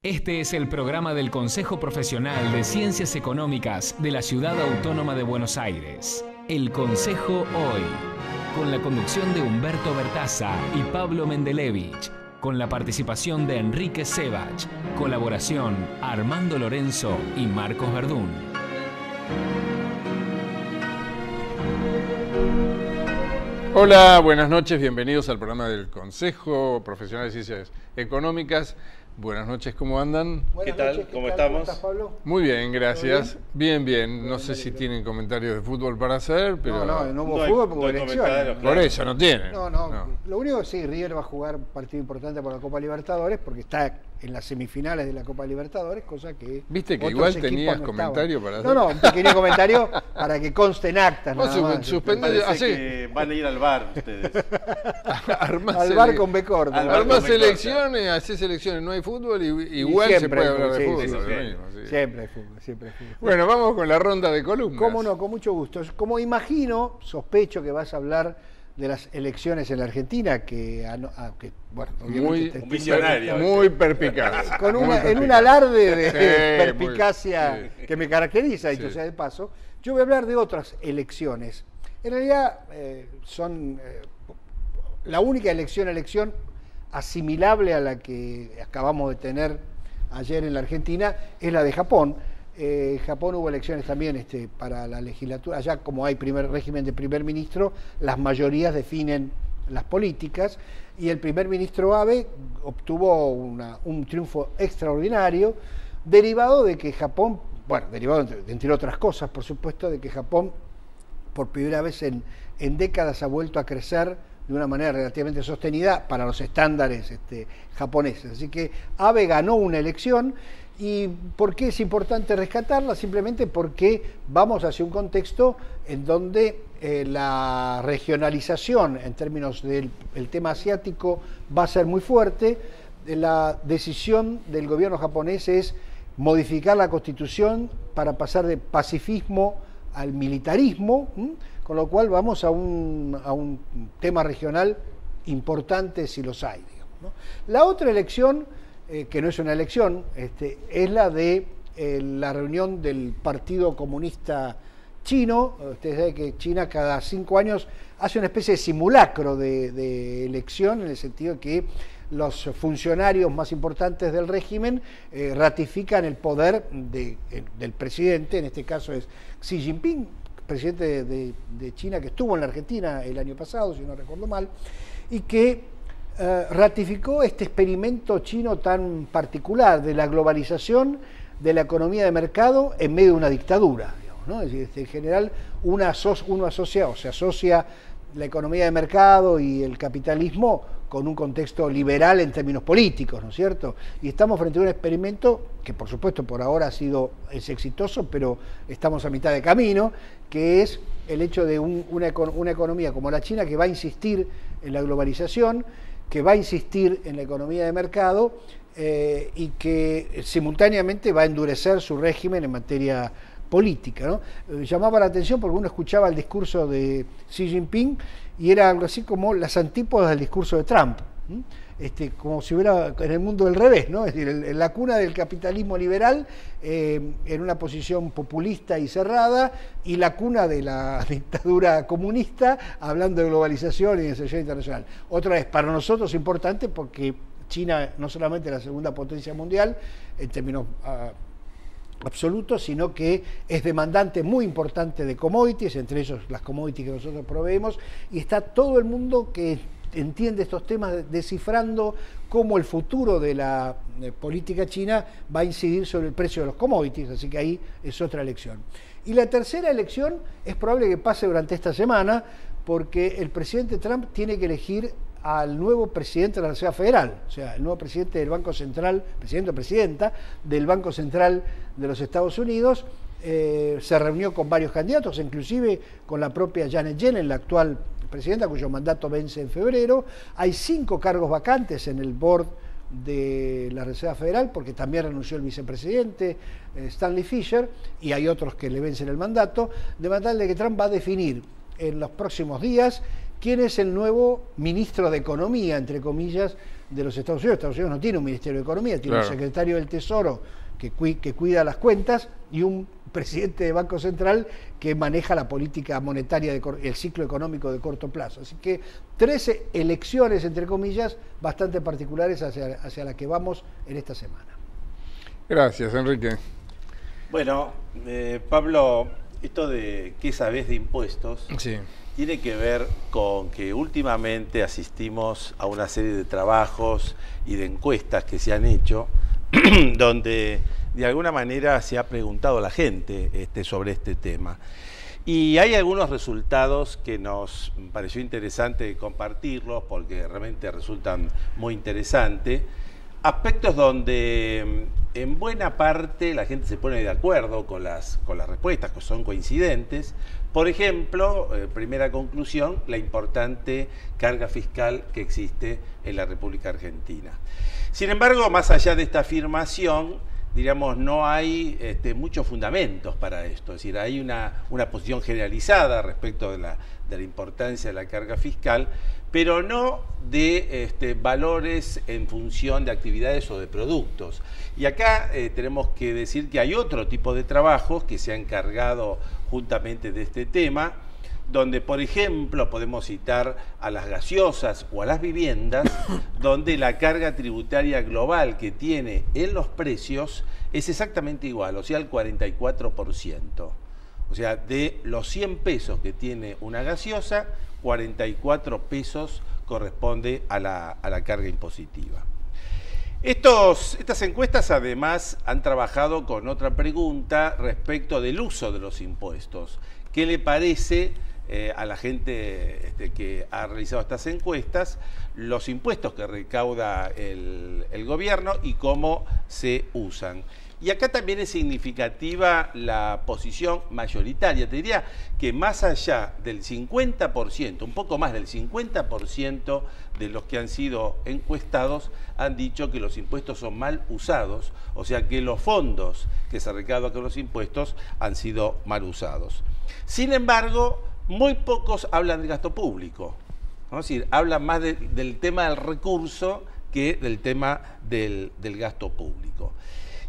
Este es el programa del Consejo Profesional de Ciencias Económicas de la Ciudad Autónoma de Buenos Aires. El Consejo Hoy, con la conducción de Humberto Bertaza y Pablo Mendelevich, con la participación de Enrique Sebach, colaboración Armando Lorenzo y Marcos Verdún. Hola, buenas noches, bienvenidos al programa del Consejo Profesional de Ciencias Económicas. Buenas noches, ¿cómo andan? ¿Qué tal? ¿Cómo estamos? ¿Cómo estás, Pablo? Muy bien, gracias. Bien, bien. No Bien, sé si bien. tienen comentarios de fútbol para hacer, pero... No hubo No hay- fútbol porque no hubo hay elecciones. comentarios, Por eso no tienen. No. Lo único que sí, River va a jugar un partido importante por la Copa Libertadores porque está en las semifinales de la Copa Libertadores, cosa que... Viste que otros igual equipos tenías no comentario estaban. para hacer. No, un pequeño comentario para que conste en actas. Vos nada más. suspendés- Parece así. que van a ir al bar ustedes. Armás Al bar con B corta. Al bar Armás con B elecciones, hacés elecciones, no hay fútbol y Y igual se siempre puede hay hablar de fútbol, fútbol. sí, lo sí. mismo, sí. Siempre hay fútbol, siempre hay fútbol. Bueno, vamos con la ronda de columnas. Cómo no, con mucho gusto. Como imagino, sospecho que vas a hablar de las elecciones en la Argentina, bueno, obviamente Un visionario. Muy perspicaz. en un alarde de Sí, perspicacia sí. que me caracteriza, dicho Sí. sea de paso, yo voy a hablar de otras elecciones. En realidad son la única elección asimilable a la que acabamos de tener ayer en la Argentina es la de Japón. En Japón hubo elecciones también para la legislatura. Allá, como hay régimen de primer ministro, las mayorías definen las políticas, y el primer ministro Abe obtuvo un triunfo extraordinario, derivado de que Japón, derivado entre otras cosas, por supuesto, de que Japón por primera vez en décadas ha vuelto a crecer de una manera relativamente sostenida para los estándares japoneses. Así que Abe ganó una elección. ¿Y por qué es importante rescatarla? Simplemente porque vamos hacia un contexto en donde la regionalización en términos del tema asiático va a ser muy fuerte. La decisión del gobierno japonés es modificar la constitución para pasar de pacifismo al militarismo, con lo cual vamos a un tema regional importante si los hay, digamos, ¿no? La otra elección, que no es una elección, es la de la reunión del Partido Comunista Chino. Ustedes saben que China cada 5 años hace una especie de simulacro de elección, en el sentido de que los funcionarios más importantes del régimen ratifican el poder del presidente, en este caso es Xi Jinping, presidente de China, que estuvo en la Argentina el año pasado, si no recuerdo mal, y que ratificó este experimento chino tan particular de la globalización de la economía de mercado en medio de una dictadura, digamos, ¿no? Es decir, en general uno se asocia la economía de mercado y el capitalismo con un contexto liberal en términos políticos, ¿no es cierto? Y estamos frente a un experimento que, por supuesto, por ahora es exitoso, pero estamos a mitad de camino, que es el hecho de una economía como la China, que va a insistir en la globalización, que va a insistir en la economía de mercado y que simultáneamente va a endurecer su régimen en materia política, ¿no? Llamaba la atención porque uno escuchaba el discurso de Xi Jinping y era algo así como las antípodas del discurso de Trump, como si hubiera en el mundo del revés, ¿no? Es decir, en la cuna del capitalismo liberal, en una posición populista y cerrada, y la cuna de la dictadura comunista, hablando de globalización y de desarrollo internacional. Otra vez, para nosotros es importante porque China no solamente es la segunda potencia mundial en términos absolutos, sino que es demandante muy importante de commodities, entre ellos las commodities que nosotros proveemos, y está todo el mundo que entiende estos temas descifrando cómo el futuro de la política china va a incidir sobre el precio de los commodities, así que ahí es otra elección. Y la tercera elección es probable que pase durante esta semana, porque el presidente Trump tiene que elegir al nuevo presidente de la Reserva Federal, o sea, el nuevo presidente del Banco Central, presidente o presidenta del Banco Central de los Estados Unidos. Se reunió con varios candidatos, inclusive con la propia Janet Yellen, la actual presidenta, cuyo mandato vence en febrero. Hay 5 cargos vacantes en el board de la Reserva Federal, porque también renunció el vicepresidente Stanley Fischer, y hay otros que le vencen el mandato, de manera que Trump va a definir en los próximos días quién es el nuevo ministro de Economía, entre comillas, de los Estados Unidos. Estados Unidos no tiene un Ministerio de Economía, tiene Claro. un secretario del Tesoro que cuida las cuentas y un presidente de Banco Central que maneja la política monetaria, el ciclo económico de corto plazo. Así que 13 elecciones, entre comillas, bastante particulares hacia las que vamos en esta semana. Gracias, Enrique. Bueno, Pablo, esto de qué sabés de impuestos Sí. tiene que ver con que últimamente asistimos a una serie de trabajos y de encuestas que se han hecho donde de alguna manera se ha preguntado a la gente sobre este tema. Y hay algunos resultados que nos pareció interesante compartirlos porque realmente resultan muy interesantes. Aspectos donde en buena parte la gente se pone de acuerdo con las respuestas, que son coincidentes. Por ejemplo, primera conclusión, la importante carga fiscal que existe en la República Argentina. Sin embargo, más allá de esta afirmación, diríamos, no hay muchos fundamentos para esto. Es decir, hay una posición generalizada respecto de la importancia de la carga fiscal, pero no de valores en función de actividades o de productos. Y acá tenemos que decir que hay otro tipo de trabajos que se han encargado juntamente de este tema, donde, por ejemplo, podemos citar a las gaseosas o a las viviendas, donde la carga tributaria global que tiene en los precios es exactamente igual, o sea, el 44%. O sea, de los 100 pesos que tiene una gaseosa, 44 pesos corresponde a la carga impositiva. Estas encuestas además han trabajado con otra pregunta respecto del uso de los impuestos. ¿Qué le parece a la gente que ha realizado estas encuestas los impuestos que recauda el gobierno y cómo se usan? Y acá también es significativa la posición mayoritaria. Te diría que más allá del 50%, un poco más del 50% de los que han sido encuestados han dicho que los impuestos son mal usados, o sea que los fondos que se recaudan con los impuestos han sido mal usados. Sin embargo, muy pocos hablan del gasto público, ¿no? Es decir, hablan más del tema del recurso que del tema del gasto público.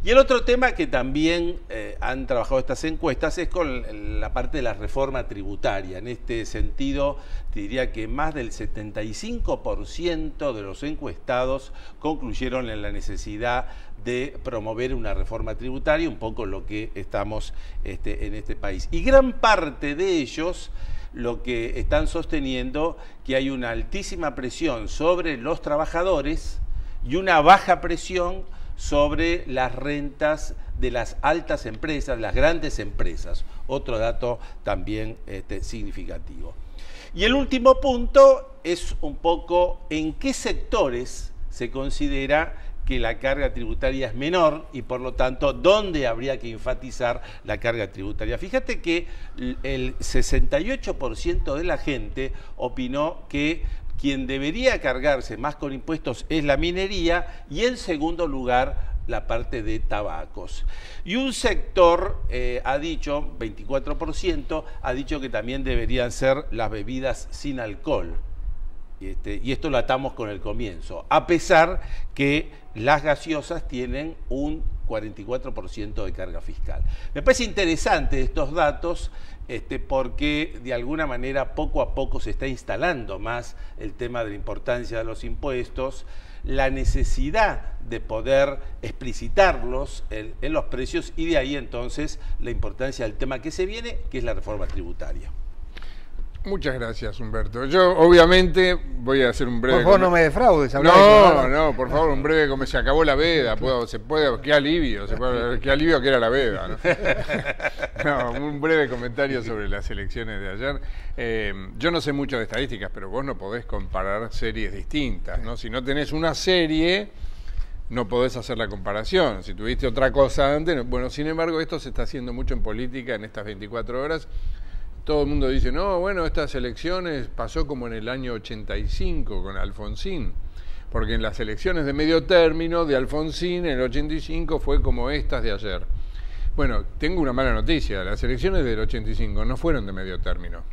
Y el otro tema que también han trabajado estas encuestas es con la parte de la reforma tributaria. En este sentido, te diría que más del 75% de los encuestados concluyeron en la necesidad de promover una reforma tributaria, un poco lo que estamos en este país. Y gran parte de ellos lo que están sosteniendo que hay una altísima presión sobre los trabajadores y una baja presión sobre las rentas de las altas empresas, las grandes empresas. Otro dato también significativo. Y el último punto es un poco en qué sectores se considera que la carga tributaria es menor y por lo tanto dónde habría que enfatizar la carga tributaria. Fíjate que el 68% de la gente opinó que quien debería cargarse más con impuestos es la minería y en segundo lugar la parte de tabacos. Y un sector ha dicho, 24%, ha dicho que también deberían ser las bebidas sin alcohol. Y esto lo atamos con el comienzo, a pesar que las gaseosas tienen un 44% de carga fiscal. Me parece interesante estos datos porque de alguna manera poco a poco se está instalando más el tema de la importancia de los impuestos, la necesidad de poder explicitarlos en los precios y de ahí entonces la importancia del tema que se viene, que es la reforma tributaria. Muchas gracias, Humberto. Yo, obviamente, voy a hacer un breve... Por favor, no me defraudes. No, por favor, un breve... Como se acabó la veda, qué alivio, qué alivio que era la veda, ¿no? No, un breve comentario sobre las elecciones de ayer. Yo no sé mucho de estadísticas, pero vos no podés comparar series distintas, ¿no? Si no tenés una serie, no podés hacer la comparación. Si tuviste otra cosa antes... Bueno, sin embargo, esto se está haciendo mucho en política en estas 24 horas. Todo el mundo dice, no, bueno, estas elecciones pasó como en el año 85 con Alfonsín, porque en las elecciones de medio término de Alfonsín en el 85 fue como estas de ayer. Bueno, tengo una mala noticia, las elecciones del 85 no fueron de medio término.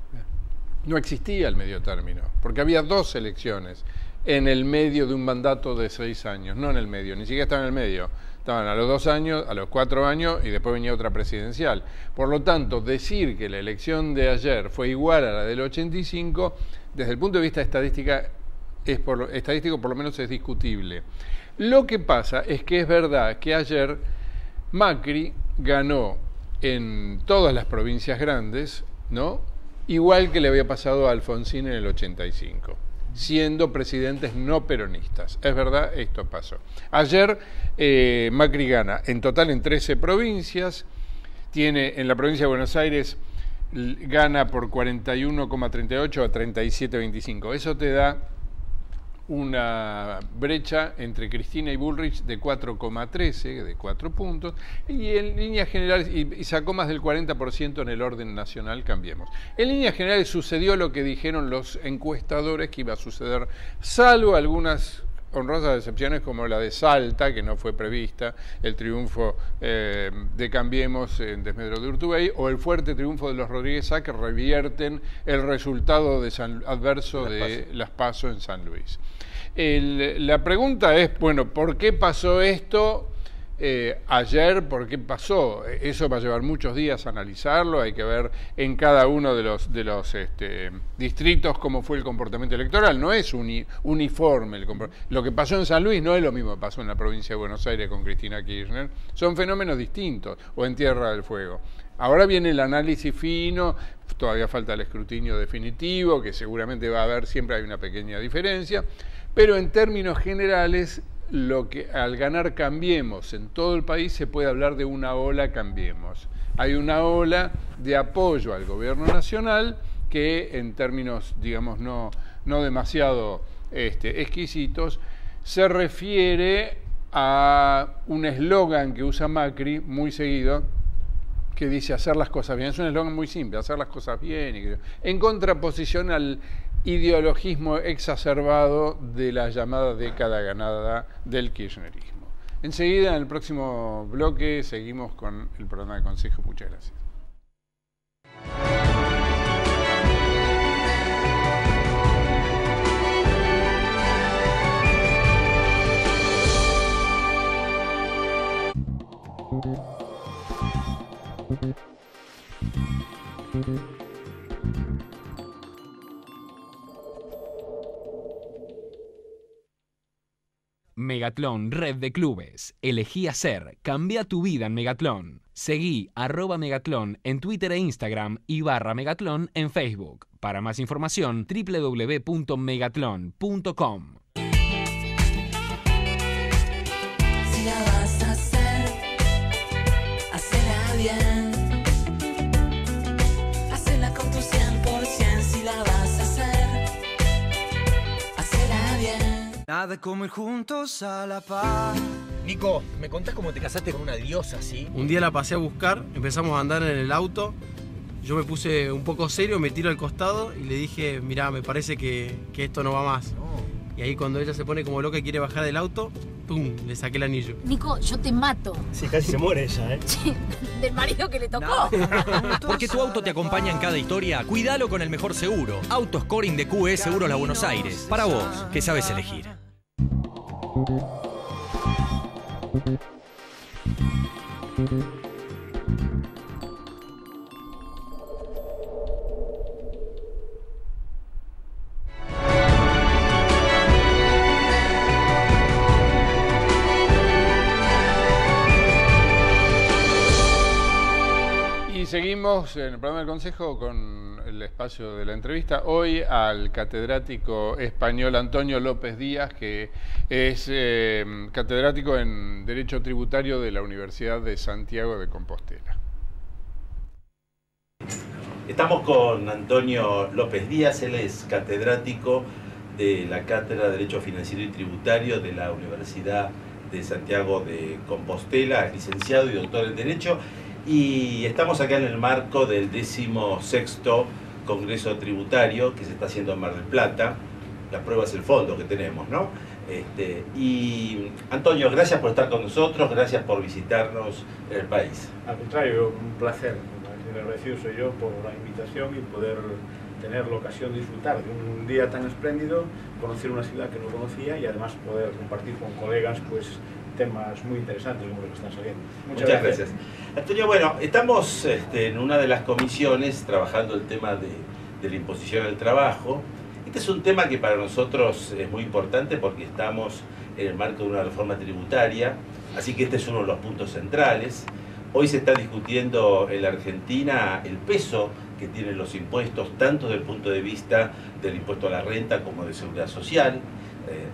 No existía el medio término, porque había dos elecciones, en el medio de un mandato de 6 años, no en el medio, ni siquiera estaban en el medio, estaban a los 2 años, a los 4 años y después venía otra presidencial. Por lo tanto, decir que la elección de ayer fue igual a la del 85, desde el punto de vista estadístico por lo menos es discutible. Lo que pasa es que es verdad que ayer Macri ganó en todas las provincias grandes, ¿no? Igual que le había pasado a Alfonsín en el 85, siendo presidentes no peronistas. Es verdad, esto pasó. Ayer Macri gana en total en 13 provincias, tiene en la provincia de Buenos Aires, gana por 41,38 a 37,25. Eso te da una brecha entre Cristina y Bullrich de 4,13, de 4 puntos, y en líneas generales, y sacó más del 40% en el orden nacional, Cambiemos. En líneas generales sucedió lo que dijeron los encuestadores que iba a suceder, salvo algunas honrosas excepciones como la de Salta, que no fue prevista, el triunfo de Cambiemos en desmedro de Urtubey, o el fuerte triunfo de los Rodríguez Sá, que revierten el resultado adverso de las PASO en San Luis. La pregunta es, bueno, ¿por qué pasó esto ayer? ¿Por qué pasó? Eso va a llevar muchos días a analizarlo, hay que ver en cada uno de los distritos cómo fue el comportamiento electoral. No es uniforme. Lo que pasó en San Luis no es lo mismo que pasó en la provincia de Buenos Aires con Cristina Kirchner. Son fenómenos distintos, o en Tierra del Fuego. Ahora viene el análisis fino, todavía falta el escrutinio definitivo, que seguramente va a haber, siempre hay una pequeña diferencia, pero en términos generales, al ganar Cambiemos en todo el país se puede hablar de una ola Cambiemos. Hay una ola de apoyo al gobierno nacional que en términos, digamos, no demasiado exquisitos, se refiere a un eslogan que usa Macri muy seguido, que dice hacer las cosas bien. Es un eslogan muy simple, hacer las cosas bien, en contraposición al ideologismo exacerbado de la llamada década ganada del kirchnerismo. Enseguida, en el próximo bloque, seguimos con el programa de consejo. Muchas gracias. Megatlón, red de clubes. Elegí hacer. Cambia tu vida en Megatlón. Seguí @Megatlón en Twitter e Instagram y /Megatlón en Facebook. Para más información, www.megatlon.com. Si la vas a hacer, hacela bien. Hacela con tu 100%. Si la vas a hacer, hacela bien. Nada como ir juntos a la paz. Nico, ¿me contás cómo te casaste con una diosa así? Un día la pasé a buscar, empezamos a andar en el auto. Yo me puse un poco serio, me tiro al costado y le dije, mirá, me parece que esto no va más. No. Y ahí cuando ella se pone como loca y quiere bajar del auto, ¡pum!, le saqué el anillo. Nico, yo te mato. Sí, casi se muere ella, ¿eh? Del marido que le tocó. Porque tu auto te acompaña en cada historia, cuídalo con el mejor seguro. Autoscoring de QE Seguros La Buenos Aires. Para vos, que sabes elegir. Y seguimos en el programa del Consejo con el espacio de la entrevista. Hoy al catedrático español Antonio López Díaz, que es catedrático en Derecho Tributario de la Universidad de Santiago de Compostela. Estamos con Antonio López Díaz, él es catedrático de la Cátedra de Derecho Financiero y Tributario de la Universidad de Santiago de Compostela, es licenciado y doctor en Derecho, y estamos acá en el marco del 16º Congreso Tributario que se está haciendo en Mar del Plata. La prueba es el fondo que tenemos, ¿no? Y Antonio, gracias por estar con nosotros, gracias por visitarnos en el país. Al contrario, un placer. El agradecido soy yo por la invitación y poder tener la ocasión de disfrutar de un día tan espléndido, conocer una ciudad que no conocía y además poder compartir con colegas pues temas muy interesantes como los que están saliendo. Muchas gracias. Antonio, bueno, estamos en una de las comisiones trabajando el tema de la imposición al trabajo. Este es un tema que para nosotros es muy importante porque estamos en el marco de una reforma tributaria, así que este es uno de los puntos centrales. Hoy se está discutiendo en la Argentina el peso que tienen los impuestos, tanto desde el punto de vista del impuesto a la renta como de seguridad social,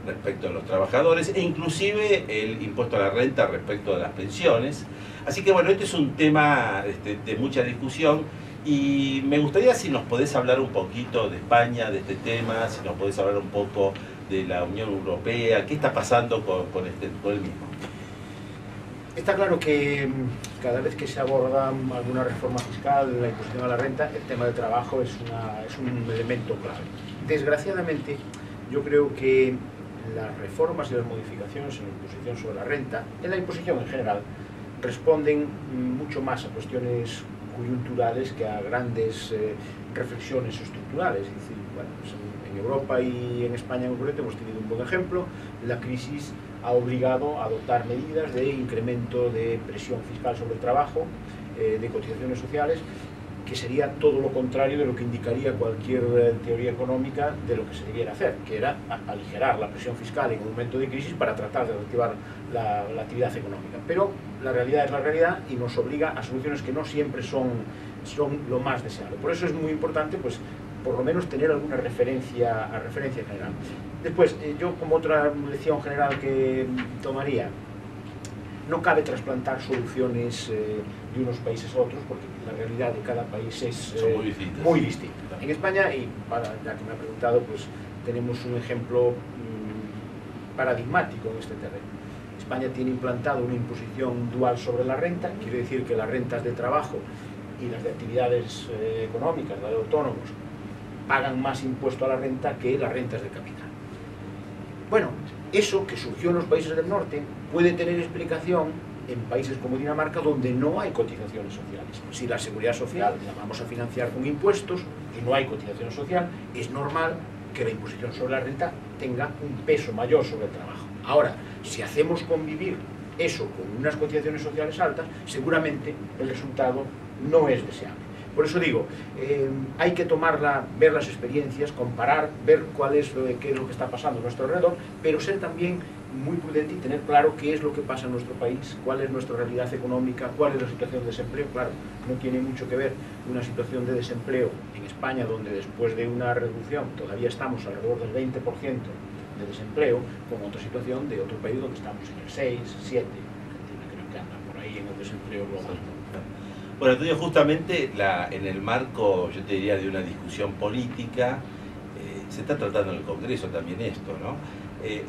respecto a los trabajadores, e inclusive el impuesto a la renta respecto de las pensiones. Así que bueno, este es un tema de mucha discusión y me gustaría si nos podés hablar un poquito de España, de este tema, si nos podés hablar un poco de la Unión Europea, qué está pasando con el mismo. Está claro que cada vez que se aborda alguna reforma fiscal, la imposición a la renta, el tema del trabajo es un elemento clave. Desgraciadamente, yo creo que las reformas y las modificaciones en la imposición sobre la renta, en la imposición en general, responden mucho más a cuestiones coyunturales que a grandes reflexiones estructurales. Es decir, bueno, pues en Europa y en España en concreto hemos tenido un buen ejemplo. La crisis ha obligado a adoptar medidas de incremento de presión fiscal sobre el trabajo, de cotizaciones sociales, que sería todo lo contrario de lo que indicaría cualquier teoría económica de lo que se debiera hacer, que era aligerar la presión fiscal en un momento de crisis para tratar de reactivar la actividad económica. Pero la realidad es la realidad y nos obliga a soluciones que no siempre son lo más deseable. Por eso es muy importante, pues, por lo menos tener alguna referencia general. Después, yo como otra lección general que tomaría, no cabe trasplantar soluciones de unos países a otros porque la realidad de cada país es muy distinta. En España, y ya que me ha preguntado, pues tenemos un ejemplo paradigmático en este terreno. España tiene implantado una imposición dual sobre la renta, quiere decir que las rentas de trabajo y las de actividades económicas, las de autónomos, pagan más impuesto a la renta que las rentas de capital. Bueno, eso que surgió en los países del norte puede tener explicación en países como Dinamarca, donde no hay cotizaciones sociales. Si la seguridad social la vamos a financiar con impuestos y no hay cotización social, es normal que la imposición sobre la renta tenga un peso mayor sobre el trabajo. Ahora, si hacemos convivir eso con unas cotizaciones sociales altas, seguramente el resultado no es deseable. Por eso digo, hay que tomarla, ver las experiencias, comparar, ver qué es lo que está pasando a nuestro alrededor, pero ser también muy prudente y tener claro qué es lo que pasa en nuestro país, cuál es nuestra realidad económica, cuál es la situación de desempleo. Claro, no tiene mucho que ver una situación de desempleo en España, donde después de una reducción todavía estamos alrededor del 20% de desempleo, con otra situación de otro país donde estamos en el 6, 7, Argentina creo que anda por ahí en el desempleo global. Bueno, Antonio, justamente en el marco, yo te diría, de una discusión política, se está tratando en el Congreso también esto, ¿no?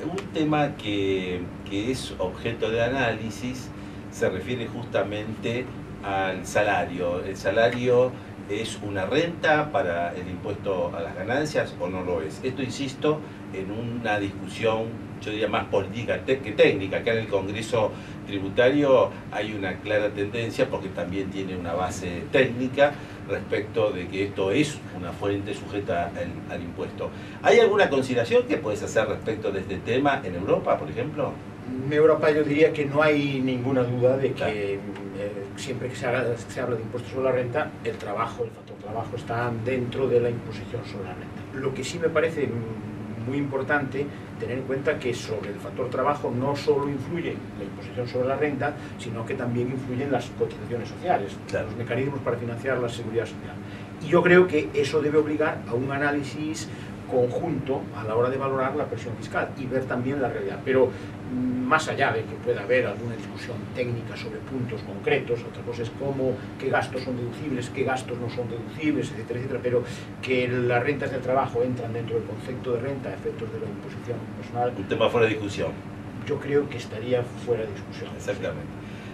Un tema que es objeto de análisis se refiere justamente al salario. ¿El salario es una renta para el impuesto a las ganancias o no lo es? Esto, insisto, en una discusión, yo diría, más política que técnica. Acá en el Congreso Tributario hay una clara tendencia, porque también tiene una base técnica, respecto de que esto es una fuente sujeta al impuesto. ¿Hay alguna consideración que puedes hacer respecto de este tema en Europa, por ejemplo? En Europa yo diría que no hay ninguna duda de que siempre que se habla de impuestos sobre la renta, el factor trabajo está dentro de la imposición sobre la renta. Lo que sí me parece muy importante tener en cuenta que sobre el factor trabajo no solo influye la imposición sobre la renta, sino que también influyen las cotizaciones sociales, los mecanismos para financiar la seguridad social. Y yo creo que eso debe obligar a un análisis conjunto a la hora de valorar la presión fiscal y ver también la realidad. Pero más allá de que pueda haber alguna discusión técnica sobre puntos concretos, otra cosa es qué gastos son deducibles, qué gastos no son deducibles, etcétera, etcétera, pero que las rentas del trabajo entran dentro del concepto de renta a efectos de la imposición personal. Un tema fuera de discusión. Yo creo que estaría fuera de discusión. Exactamente.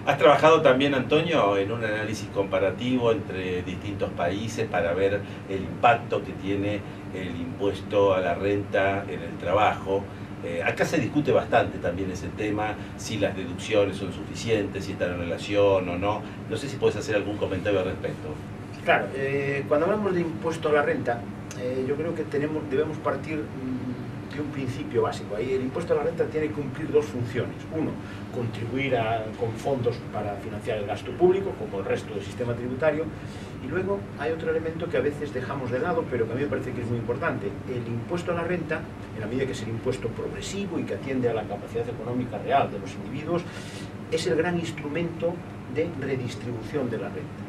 Has trabajado también, Antonio, en un análisis comparativo entre distintos países para ver el impacto que tiene el impuesto a la renta en el trabajo. Acá se discute bastante también ese tema, si las deducciones son suficientes, si están en relación o no. No sé si puedes hacer algún comentario al respecto. Claro, cuando hablamos de impuesto a la renta, yo creo que debemos partir de un principio básico. Ahí el impuesto a la renta tiene que cumplir dos funciones. Uno, contribuir con fondos para financiar el gasto público, como el resto del sistema tributario. Y luego hay otro elemento que a veces dejamos de lado, pero que a mí me parece que es muy importante. El impuesto a la renta, en la medida que es el impuesto progresivo y que atiende a la capacidad económica real de los individuos, es el gran instrumento de redistribución de la renta.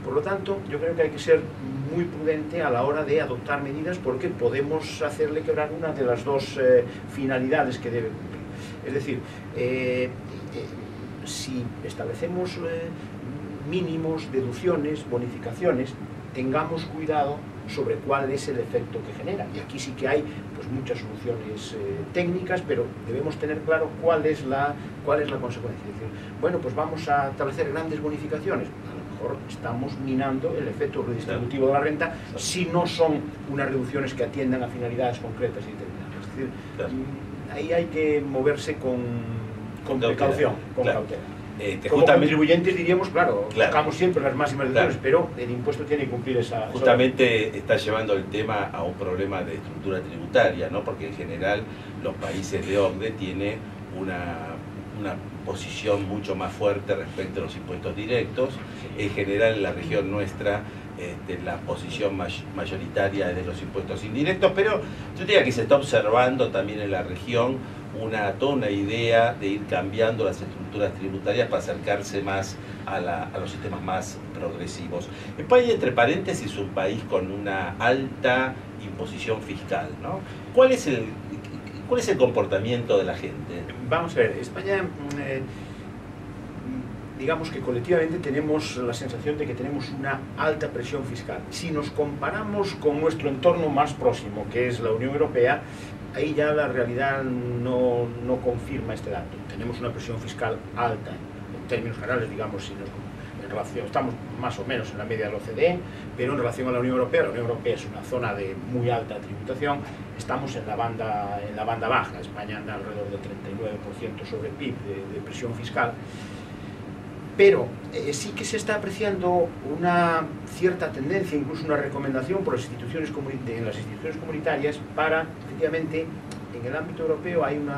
Por lo tanto, yo creo que hay que ser muy prudente a la hora de adoptar medidas, porque podemos hacerle quebrar una de las dos finalidades que debe cumplir. Es decir, si establecemos mínimos, deducciones, bonificaciones, tengamos cuidado sobre cuál es el efecto que genera. Y aquí sí que hay pues muchas soluciones técnicas, pero debemos tener claro cuál es la consecuencia. Es decir, bueno, pues vamos a establecer grandes bonificaciones. A lo mejor estamos minando el efecto redistributivo de la renta si no son unas reducciones que atiendan a finalidades concretas y determinadas. Es decir, ahí hay que moverse con precaución, con cautela. Como contribuyentes diríamos, claro, buscamos siempre las máximas deducciones, pero el impuesto tiene que cumplir esa... Justamente está llevando el tema a un problema de estructura tributaria, ¿no? Porque en general los países de OCDE tienen una posición mucho más fuerte respecto a los impuestos directos. En general en la región nuestra la posición mayoritaria es de los impuestos indirectos, pero yo diría que se está observando también en la región toda una idea de ir cambiando las estructuras tributarias para acercarse más a los sistemas más progresivos. España, entre paréntesis, es un país con una alta imposición fiscal, ¿no? ¿Cuál es el comportamiento de la gente? Vamos a ver, España, digamos que colectivamente tenemos la sensación de que tenemos una alta presión fiscal. Si nos comparamos con nuestro entorno más próximo, que es la Unión Europea, ahí ya la realidad no confirma este dato. Tenemos una presión fiscal alta, en términos generales, digamos, estamos más o menos en la media de la OCDE, pero en relación a la Unión Europea es una zona de muy alta tributación, estamos en la banda baja. España anda alrededor del 39% sobre el PIB de presión fiscal, pero sí que se está apreciando una cierta tendencia, incluso una recomendación por las instituciones comunitarias para, efectivamente, en el ámbito europeo hay un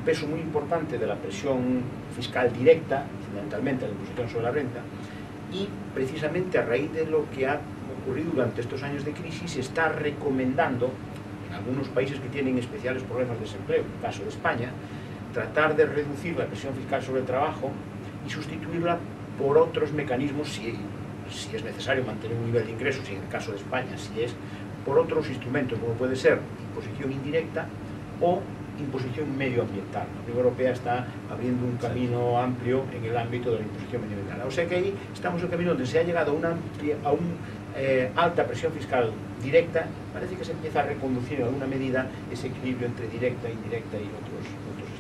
peso muy importante de la presión fiscal directa, fundamentalmente la imposición sobre la renta, y precisamente a raíz de lo que ha ocurrido durante estos años de crisis, se está recomendando en algunos países que tienen especiales problemas de desempleo, en el caso de España, tratar de reducir la presión fiscal sobre el trabajo y sustituirla por otros mecanismos, si es necesario mantener un nivel de ingresos, y en el caso de España, si es por otros instrumentos, como puede ser imposición indirecta o imposición medioambiental. La Unión Europea está abriendo un camino amplio en el ámbito de la imposición medioambiental. O sea que ahí estamos en un camino donde se ha llegado a una alta presión fiscal directa. Parece que se empieza a reconducir en alguna medida ese equilibrio entre directa, indirecta y otros instrumentos.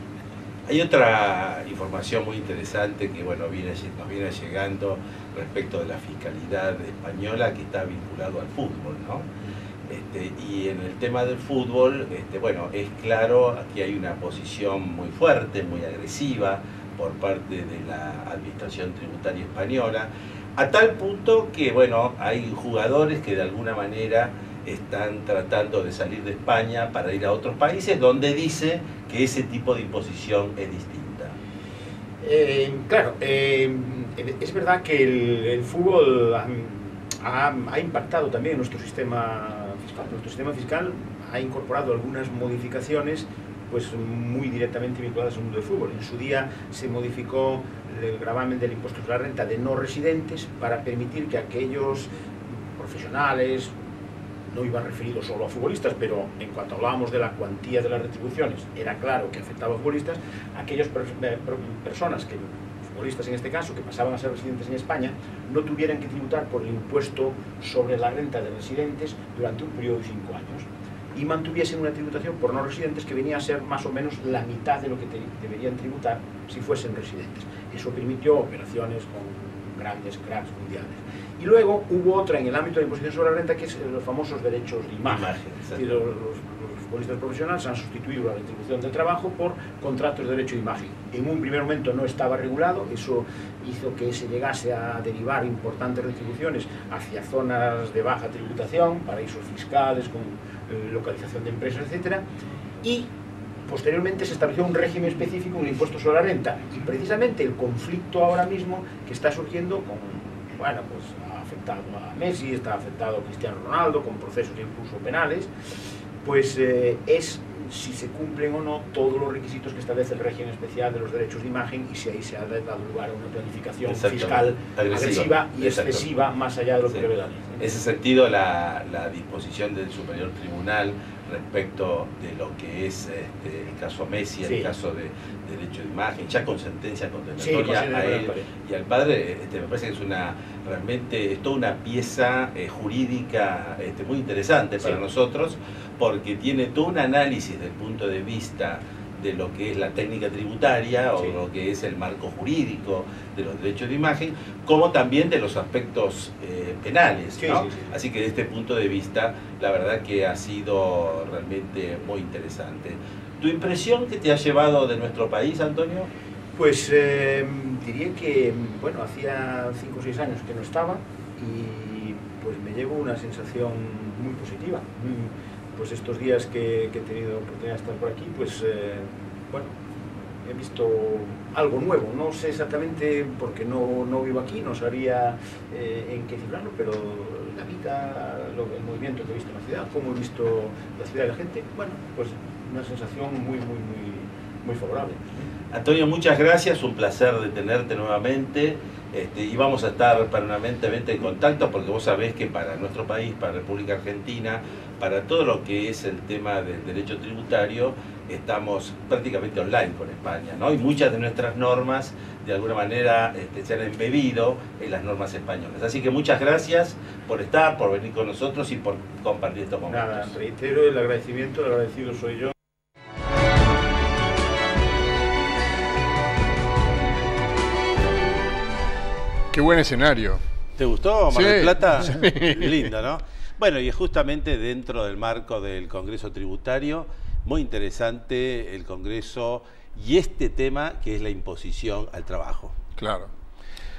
Hay otra información muy interesante que nos viene llegando respecto de la fiscalidad española, que está vinculado al fútbol, ¿no? Y en el tema del fútbol, es claro, aquí hay una posición muy fuerte, muy agresiva por parte de la Administración Tributaria Española, a tal punto que, hay jugadores que de alguna manera están tratando de salir de España para ir a otros países donde dice que ese tipo de imposición es distinta. Claro, es verdad que el fútbol ha impactado también en nuestro sistema fiscal. Nuestro sistema fiscal ha incorporado algunas modificaciones muy directamente vinculadas al mundo del fútbol. En su día se modificó el gravamen del impuesto sobre la renta de no residentes para permitir que aquellos profesionales, no iba referido solo a futbolistas, pero en cuanto hablábamos de la cuantía de las retribuciones, era claro que afectaba a futbolistas, aquellas personas futbolistas en este caso, que pasaban a ser residentes en España, no tuvieran que tributar por el impuesto sobre la renta de residentes durante un periodo de 5 años y mantuviesen una tributación por no residentes que venía a ser más o menos la mitad de lo que deberían tributar si fuesen residentes. Eso permitió operaciones con grandes cracks mundiales. Y luego hubo otra en el ámbito de la imposición sobre la renta, que es los famosos derechos de imagen. Es decir, los futbolistas profesionales han sustituido la retribución del trabajo por contratos de derecho de imagen. En un primer momento no estaba regulado, eso hizo que se llegase a derivar importantes retribuciones hacia zonas de baja tributación, paraísos fiscales, con localización de empresas, etcétera, y posteriormente se estableció un régimen específico, un impuesto sobre la renta, y precisamente el conflicto ahora mismo que está surgiendo con, bueno, pues ha afectado a Messi, está afectado a Cristiano Ronaldo, con procesos incluso penales, pues es si se cumplen o no todos los requisitos que establece el régimen especial de los derechos de imagen y si ahí se ha dado lugar a una planificación fiscal agresiva y excesiva más allá de lo que prevé la ley. En ese sentido, la disposición del Superior Tribunal respecto de lo que es el caso Messi, el caso de derecho de imagen, ya con sentencia condenatoria a él y al padre, me parece que es realmente toda una pieza jurídica muy interesante para nosotros, porque tiene todo un análisis desde el punto de vista de lo que es la técnica tributaria o lo que es el marco jurídico de los derechos de imagen, como también de los aspectos penales, ¿no? Así que desde este punto de vista, la verdad que ha sido realmente muy interesante. ¿Tu impresión que te ha llevado de nuestro país, Antonio? Pues diría que, bueno, hacía 5 o 6 años que no estaba y pues me llevo una sensación muy positiva. Pues estos días que he tenido oportunidad de estar por aquí, pues bueno, he visto algo nuevo. No sé exactamente, porque no vivo aquí, no sabría en qué cifrarlo, pero la vida, el movimiento que he visto en la ciudad, cómo he visto la ciudad y la gente, bueno, pues una sensación muy favorable. Antonio, muchas gracias, un placer de tenerte nuevamente. Y vamos a estar permanentemente en contacto porque vos sabés que para nuestro país, para República Argentina, para todo lo que es el tema del derecho tributario, estamos prácticamente online con España, ¿no? Y muchas de nuestras normas, de alguna manera, se han embebido en las normas españolas. Así que muchas gracias por estar, por venir con nosotros y por compartir estos momentos. Nada, reitero el agradecimiento, el agradecido soy yo. Qué buen escenario. ¿Te gustó, Mar del Plata? Sí. Lindo, ¿no? Bueno, y justamente dentro del marco del Congreso Tributario, muy interesante el Congreso y este tema que es la imposición al trabajo. Claro.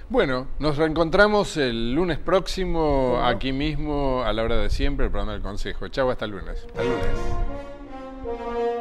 Bueno, nos reencontramos el lunes próximo, aquí mismo, a la hora de siempre, el programa del Consejo. Chau, hasta el lunes. Hasta el lunes.